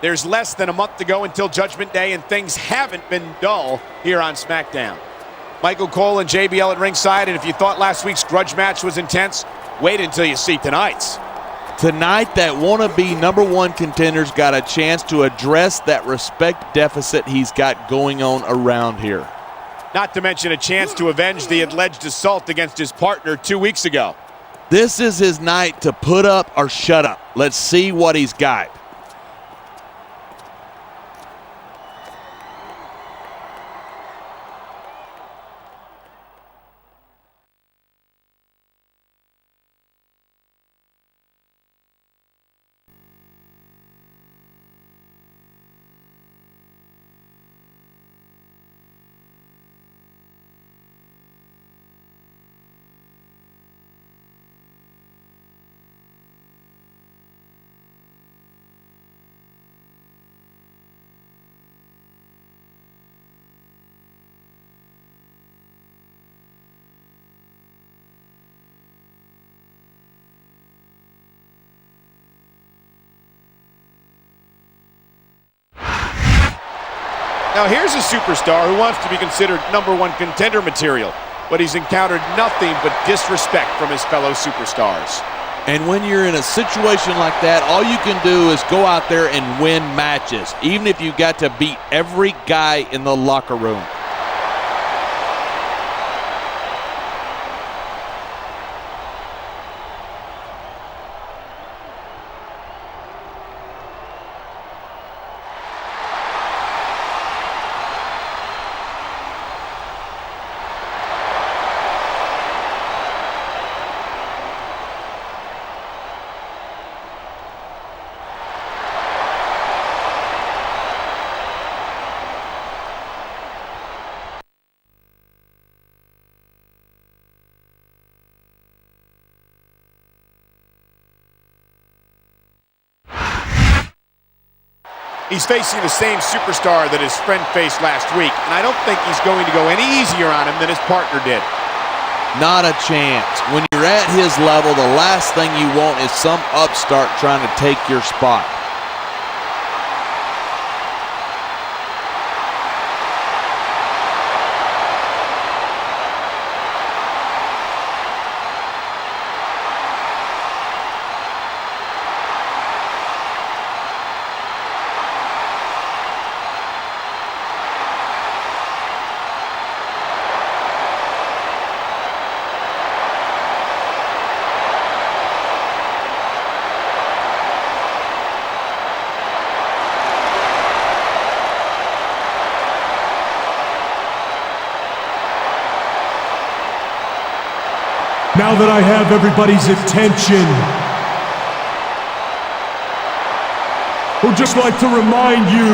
There's less than a month to go until Judgment Day, and things haven't been dull here on SmackDown. Michael Cole and JBL at ringside, and if you thought last week's grudge match was intense, wait until you see tonight's. Tonight, that wannabe number one contender's got a chance to address that respect deficit he's got going on around here. Not to mention a chance to avenge the alleged assault against his partner 2 weeks ago. This is his night to put up or shut up. Let's see what he's got. Now here's a superstar who wants to be considered number one contender material, but he's encountered nothing but disrespect from his fellow superstars. And when you're in a situation like that, all you can do is go out there and win matches, even if you got to beat every guy in the locker room. He's facing the same superstar that his friend faced last week, and I don't think he's going to go any easier on him than his partner did. Not a chance. When you're at his level, the last thing you want is some upstart trying to take your spot. Now that I have everybody's attention, I would just like to remind you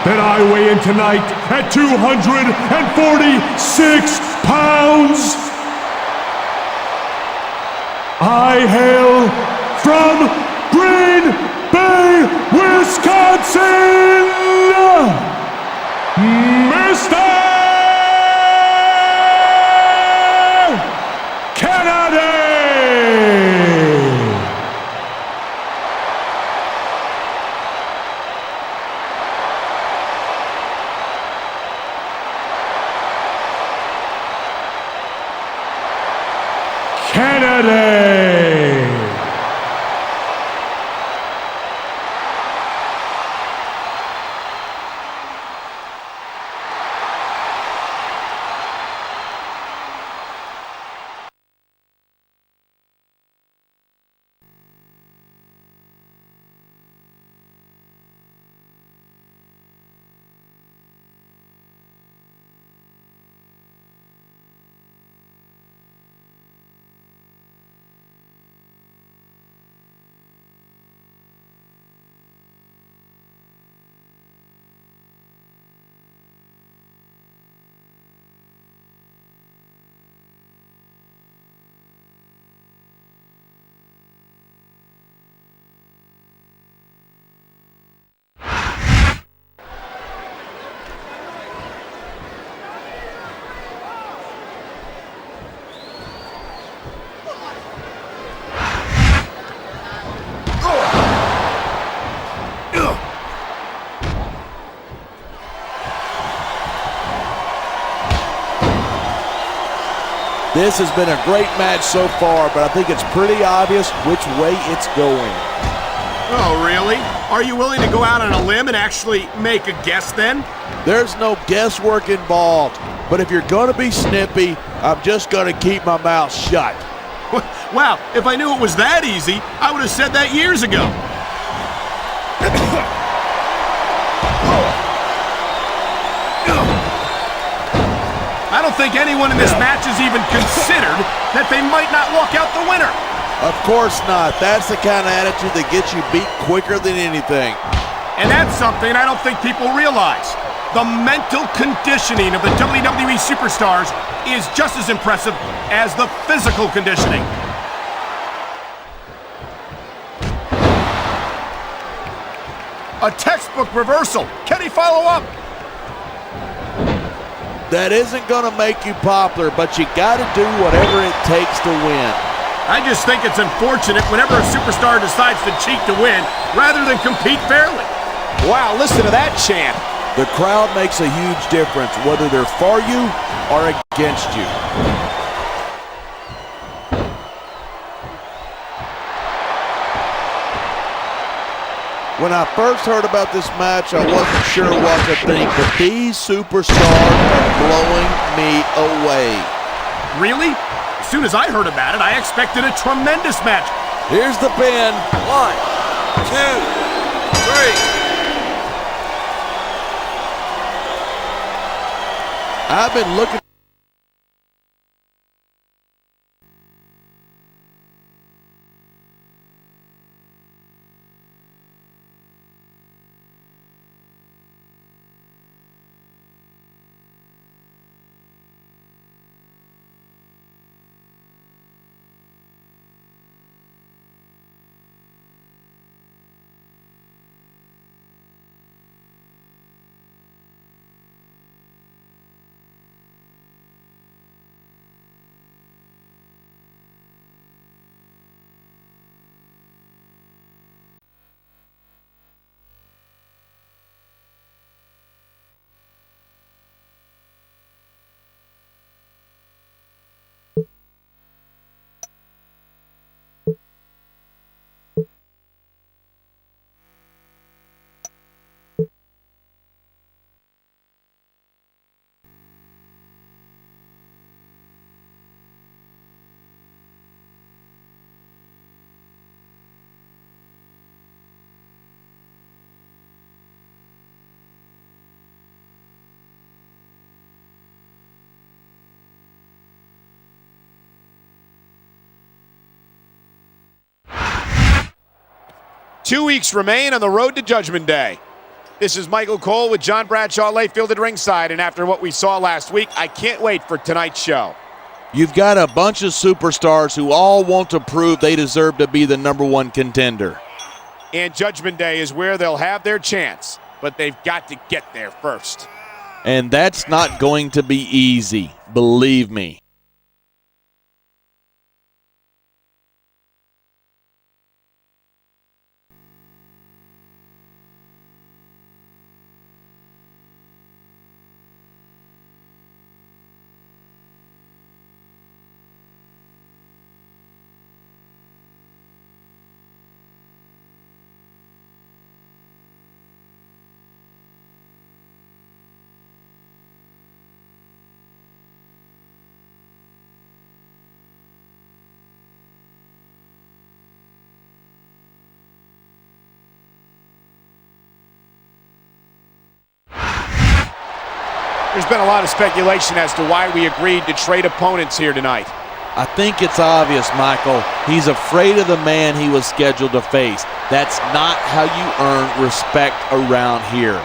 that I weigh in tonight at 246 pounds. I hail from Green Bay, Wisconsin, Mr. This has been a great match so far, but I think it's pretty obvious which way it's going. Oh, really? Are you willing to go out on a limb and actually make a guess then? There's no guesswork involved, but if you're going to be snippy, I'm just going to keep my mouth shut. Wow, if I knew it was that easy, I would have said that years ago. I don't think anyone in this match has even considered that they might not walk out the winner. Of course not. That's the kind of attitude that gets you beat quicker than anything. And that's something I don't think people realize. The mental conditioning of the WWE superstars is just as impressive as the physical conditioning. A textbook reversal. Can he follow up? That isn't going to make you popular, but you got to do whatever it takes to win. I just think it's unfortunate whenever a superstar decides to cheat to win rather than compete fairly. Wow, listen to that chant. The crowd makes a huge difference, whether they're for you or against you. When I first heard about this match, I wasn't sure what to think, but these superstars are blowing me away. Really? As soon as I heard about it, I expected a tremendous match. Here's the pin. 1, 2, 3. I've been looking. Two weeks remain on the road to Judgment Day. This is Michael Cole with John Bradshaw Layfield at ringside, and after what we saw last week, I can't wait for tonight's show. You've got a bunch of superstars who all want to prove they deserve to be the #1 contender. And Judgment Day is where they'll have their chance, but they've got to get there first. And that's not going to be easy, believe me. There's been a lot of speculation as to why we agreed to trade opponents here tonight. I think it's obvious, Michael. He's afraid of the man he was scheduled to face. That's not how you earn respect around here.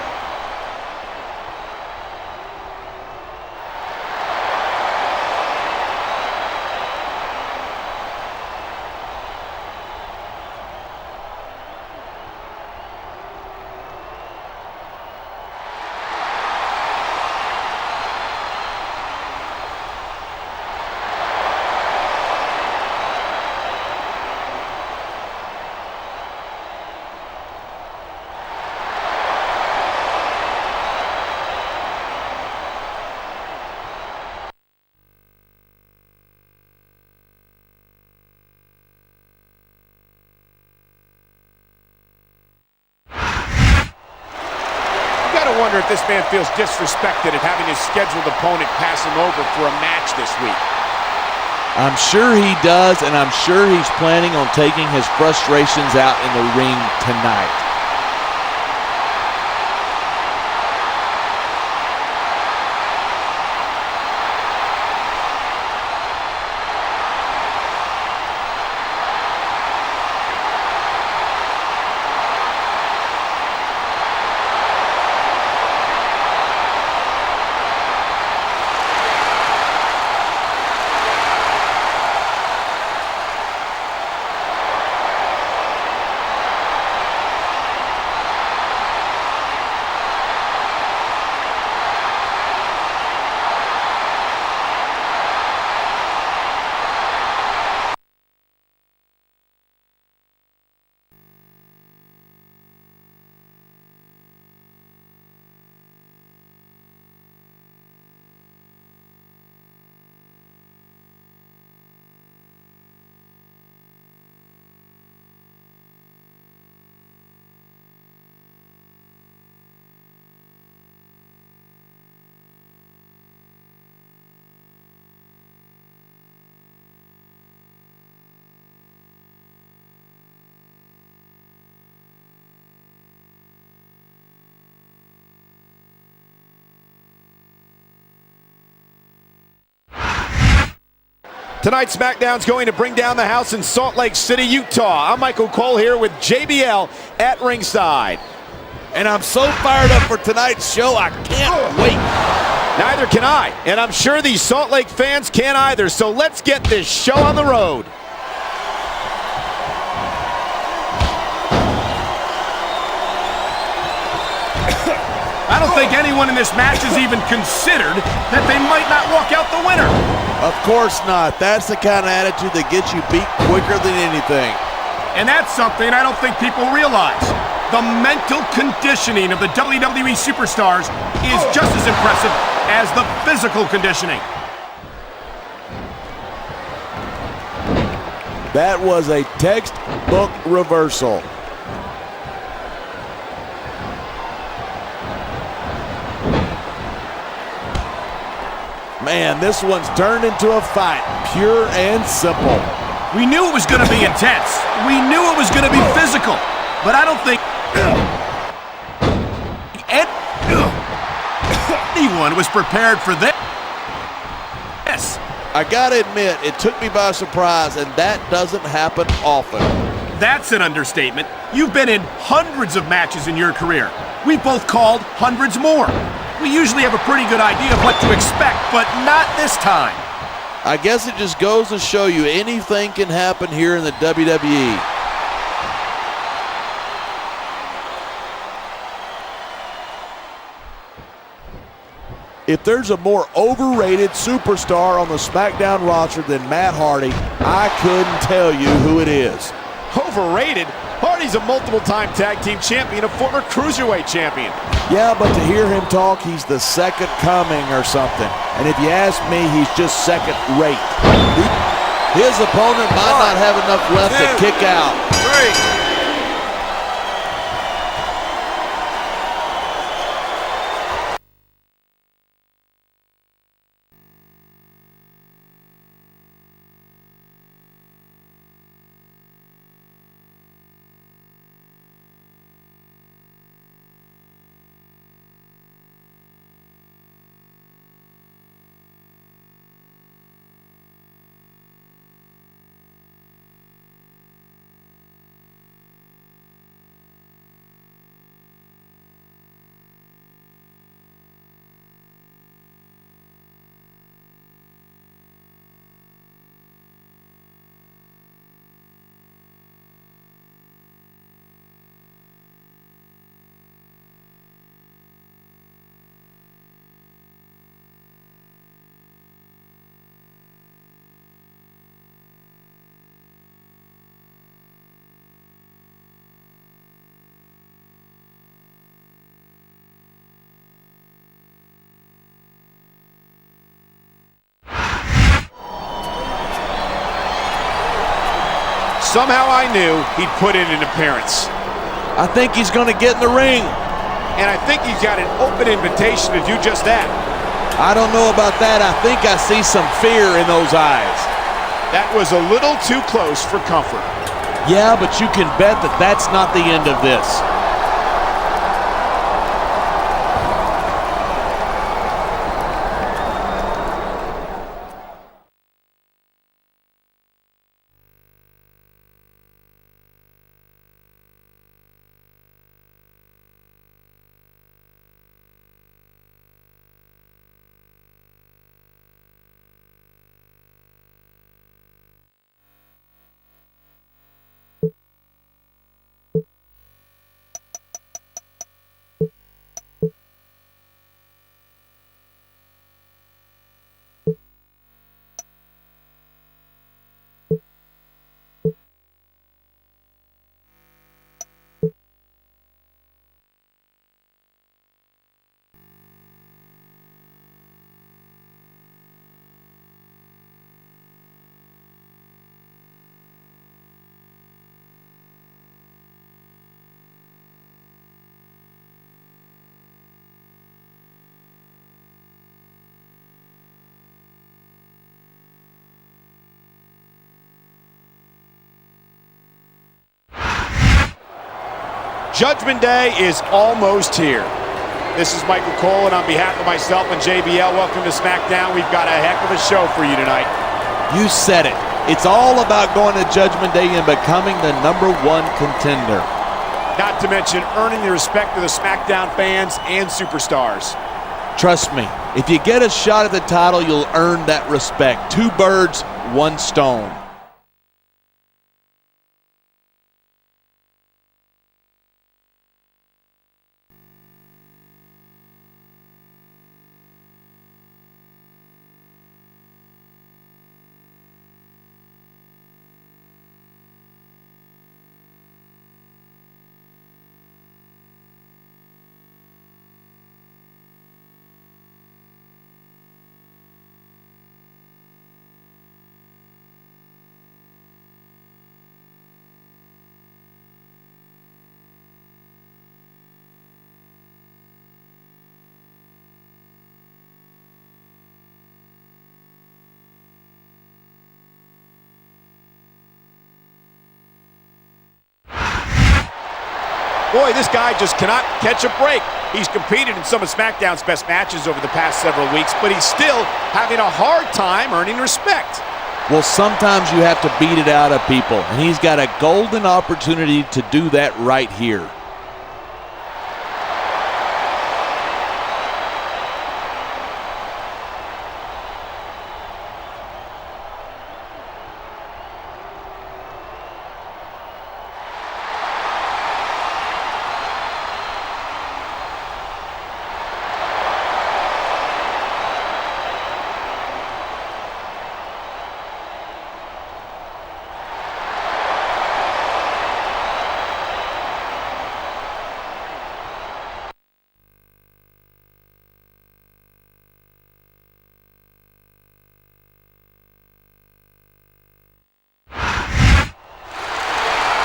wonder if this man feels disrespected at having his scheduled opponent pass him over for a match this week. I'm sure he does, and I'm sure he's planning on taking his frustrations out in the ring tonight. Tonight's SmackDown's going to bring down the house in Salt Lake City, Utah. I'm Michael Cole here with JBL at ringside. And I'm so fired up for tonight's show, I can't wait. Neither can I, and I'm sure these Salt Lake fans can't either, so let's get this show on the road. I don't think anyone in this match has even considered that they might not walk out the winner. Of course not. That's the kind of attitude that gets you beat quicker than anything. And that's something I don't think people realize. The mental conditioning of the WWE superstars is just as impressive as the physical conditioning. That was a textbook reversal. Man, this one's turned into a fight, pure and simple. We knew it was going to be intense. We knew it was going to be physical. But I don't think anyone was prepared for this. I gotta admit, it took me by surprise, and that doesn't happen often. That's an understatement. You've been in hundreds of matches in your career. We've both called hundreds more. We usually have a pretty good idea of what to expect, but not this time. I guess it just goes to show you anything can happen here in the WWE. If there's a more overrated superstar on the SmackDown roster than Matt Hardy, I couldn't tell you who it is. Overrated? Hardy's a multiple-time tag team champion, a former cruiserweight champion. Yeah, but to hear him talk, he's the second coming or something. And if you ask me, he's just second rate. His opponent might not have enough left to kick out. Somehow I knew he'd put in an appearance. I think he's going to get in the ring. and I think he's got an open invitation to do just that. I don't know about that. I think I see some fear in those eyes. That was a little too close for comfort. Yeah, but you can bet that that's not the end of this. Judgment Day is almost here. This is Michael Cole, and on behalf of myself and JBL, welcome to SmackDown. We've got a heck of a show for you tonight. You said it. It's all about going to Judgment Day and becoming the #1 contender. Not to mention earning the respect of the SmackDown fans and superstars. Trust me, if you get a shot at the title, you'll earn that respect. 2 birds, 1 stone. Boy, this guy just cannot catch a break. He's competed in some of SmackDown's best matches over the past several weeks, but he's still having a hard time earning respect. Well, sometimes you have to beat it out of people, and he's got a golden opportunity to do that right here.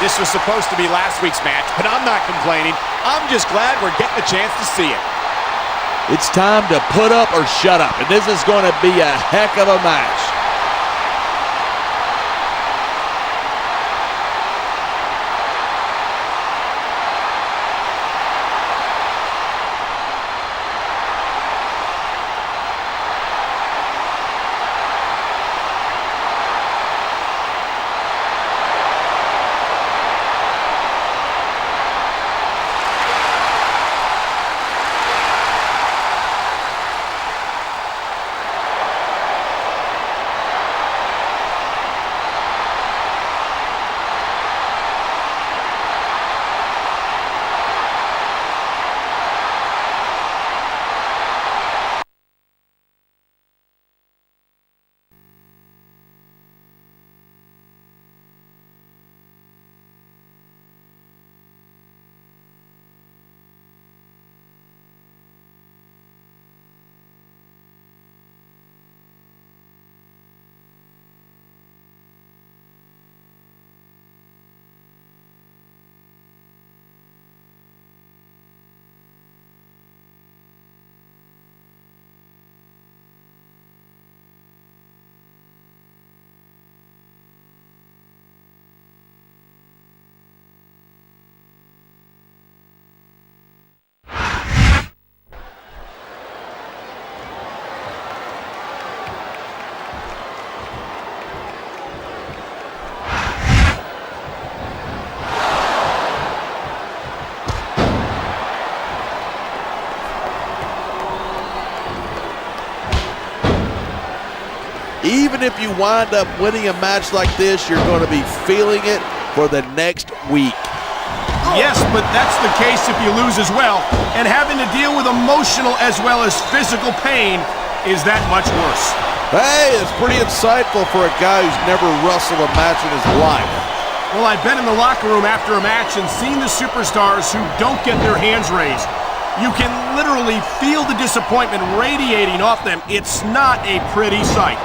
This was supposed to be last week's match, but I'm not complaining. I'm just glad we're getting a chance to see it. It's time to put up or shut up, and this is going to be a heck of a match. Even if you wind up winning a match like this, you're going to be feeling it for the next week. Yes, but that's the case if you lose as well, and having to deal with emotional as well as physical pain is that much worse. Hey, it's pretty insightful for a guy who's never wrestled a match in his life. Well, I've been in the locker room after a match and seen the superstars who don't get their hands raised. You can literally feel the disappointment radiating off them. It's not a pretty sight.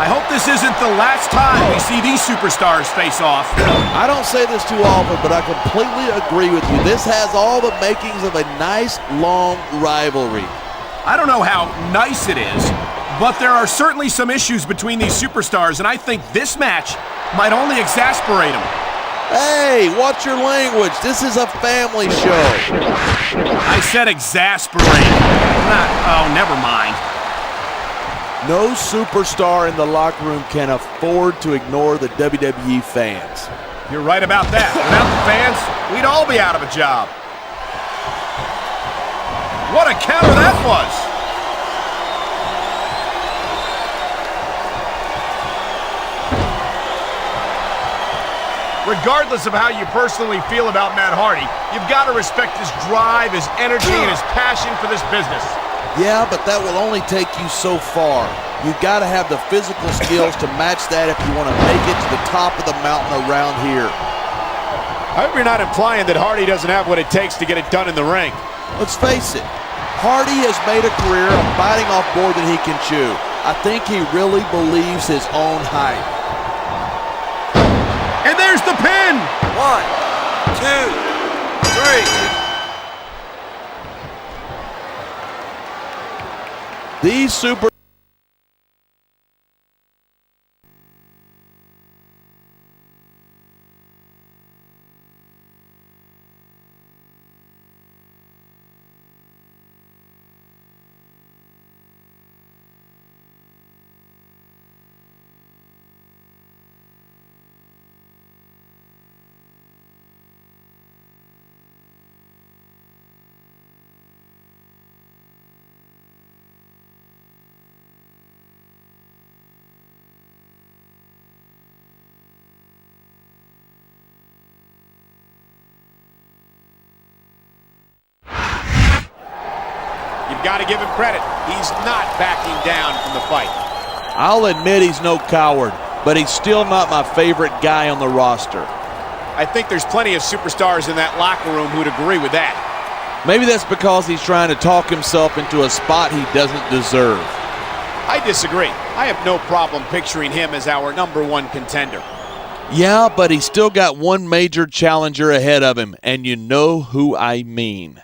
I hope this isn't the last time we see these superstars face off. I don't say this too often, but I completely agree with you. This has all the makings of a nice, long rivalry. I don't know how nice it is, but there are certainly some issues between these superstars, and I think this match might only exasperate them. Hey, watch your language. This is a family show. I said exasperate. Oh, never mind. No superstar in the locker room can afford to ignore the WWE fans. You're right about that. Without the fans, we'd all be out of a job. What a counter that was! Regardless of how you personally feel about Matt Hardy, you've got to respect his drive, his energy, and his passion for this business. Yeah, but that will only take you so far. You've got to have the physical skills to match that if you want to make it to the top of the mountain around here. I hope you're not implying that Hardy doesn't have what it takes to get it done in the ring. Let's face it, Hardy has made a career of biting off more than he can chew. I think he really believes his own hype. And there's the pin! 1, 2, 3. These super You've got to give him credit. He's not backing down from the fight. I'll admit he's no coward, but he's still not my favorite guy on the roster. I think there's plenty of superstars in that locker room who'd agree with that. Maybe that's because he's trying to talk himself into a spot he doesn't deserve. I disagree. I have no problem picturing him as our #1 contender. Yeah, but he's still got one major challenger ahead of him, and you know who I mean.